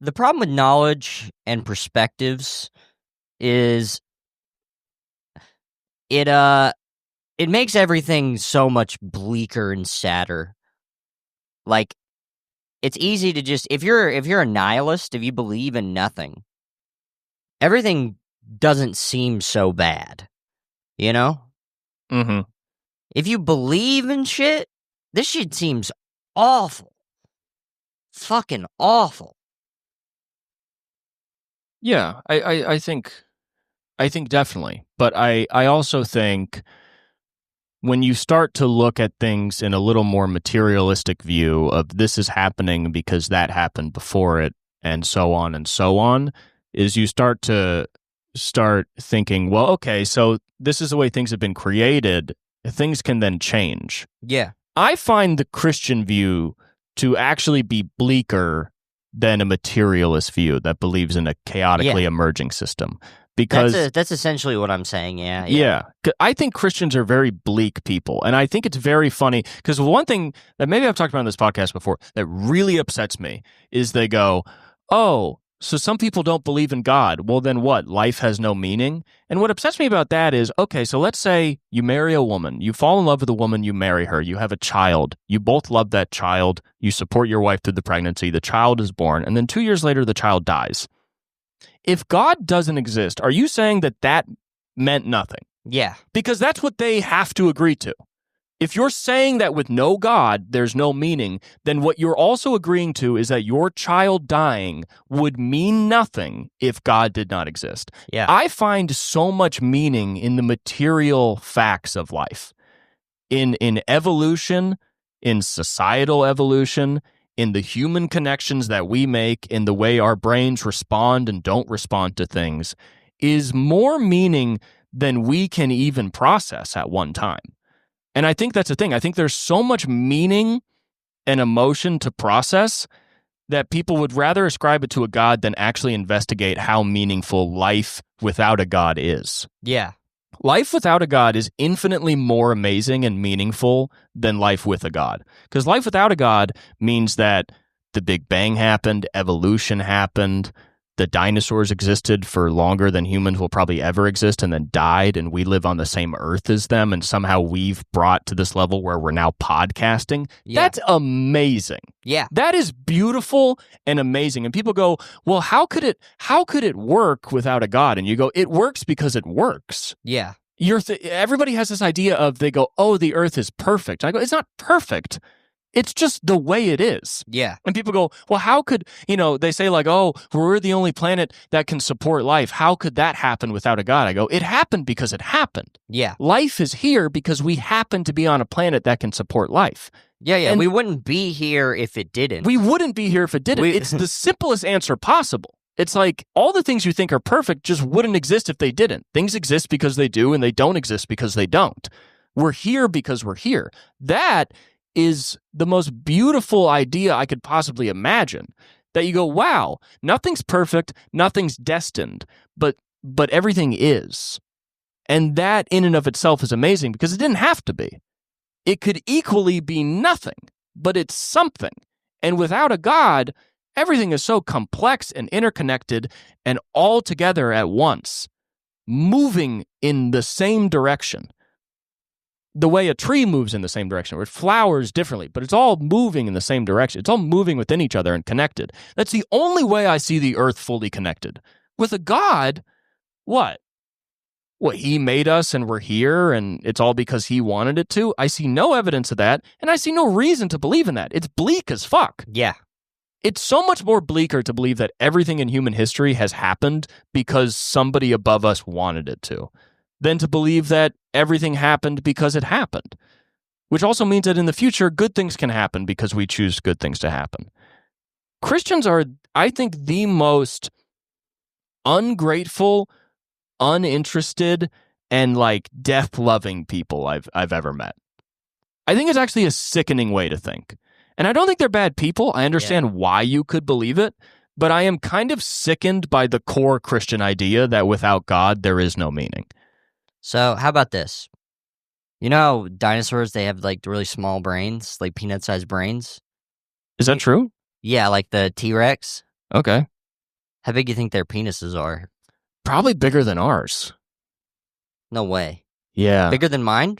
The problem with knowledge and perspectives is it it makes everything so much bleaker and sadder. Like, it's easy to just if you're a nihilist, if you believe in nothing, everything doesn't seem so bad. You know? Mm-hmm. If you believe in shit, this shit seems awful. Fucking awful. Yeah, I think definitely. But I also think when you start to look at things in a little more materialistic view of this is happening because that happened before it and so on, is you start thinking, well, okay, so this is the way things have been created. Things can then change. Yeah. I find the Christian view to actually be bleaker than a materialist view that believes in a chaotically emerging system. Because that's essentially what I'm saying, yeah. Yeah. I think Christians are very bleak people. And I think it's very funny because one thing that maybe I've talked about on this podcast before that really upsets me is they go, oh, so some people don't believe in God. Well, then what? Life has no meaning? And what upsets me about that is, okay, so let's say you marry a woman, you fall in love with a woman, you marry her, you have a child, you both love that child, you support your wife through the pregnancy, the child is born, and then 2 years later, the child dies. If God doesn't exist, are you saying that meant nothing? Yeah. Because that's what they have to agree to. If you're saying that with no God, there's no meaning, then what you're also agreeing to is that your child dying would mean nothing if God did not exist. Yeah. I find so much meaning in the material facts of life, in evolution, in societal evolution, in the human connections that we make, in the way our brains respond and don't respond to things, is more meaning than we can even process at one time. And I think that's the thing. I think there's so much meaning and emotion to process that people would rather ascribe it to a God than actually investigate how meaningful life without a God is. Yeah. Life without a God is infinitely more amazing and meaningful than life with a God. Because life without a God means that the Big Bang happened, evolution happened, the dinosaurs existed for longer than humans will probably ever exist and then died, and we live on the same earth as them, and somehow we've brought to this level where we're now podcasting. Yeah. That's amazing. Yeah. That is beautiful and amazing. And people go, well, how could it work without a God? And you go, it works because it works. Yeah. Everybody has this idea of, they go, oh, the earth is perfect. I go, it's not perfect. It's just the way it is. Yeah. And people go, well, how could, they say like, oh, we're the only planet that can support life. How could that happen without a God? I go, it happened because it happened. Yeah. Life is here because we happen to be on a planet that can support life. Yeah, yeah. And we wouldn't be here if it didn't. We wouldn't be here if it didn't. It's the simplest answer possible. It's like all the things you think are perfect just wouldn't exist if they didn't. Things exist because they do, and they don't exist because they don't. We're here because we're here. That is the most beautiful idea I could possibly imagine. That you go, wow, nothing's perfect, nothing's destined, but everything is. And that in and of itself is amazing because it didn't have to be. It could equally be nothing, but it's something. And without a God, everything is so complex and interconnected and all together at once, moving in the same direction. The way a tree moves in the same direction, or it flowers differently, but it's all moving in the same direction. It's all moving within each other and connected. That's the only way I see the earth fully connected. With a God, what? What, he made us and we're here and it's all because he wanted it to? I see no evidence of that, and I see no reason to believe in that. It's bleak as fuck. Yeah. It's so much more bleaker to believe that everything in human history has happened because somebody above us wanted it to, than to believe that everything happened because it happened. Which also means that in the future, good things can happen because we choose good things to happen. Christians are, I think, the most ungrateful, uninterested, and like death-loving people I've ever met. I think it's actually a sickening way to think. And I don't think they're bad people. I understand why you could believe it, but I am kind of sickened by the core Christian idea that without God, there is no meaning. So how about this? You know how dinosaurs, they have like really small brains, like peanut-sized brains? Is that true? Yeah, like the T-Rex. Okay. How big do you think their penises are? Probably bigger than ours. No way. Yeah. Bigger than mine?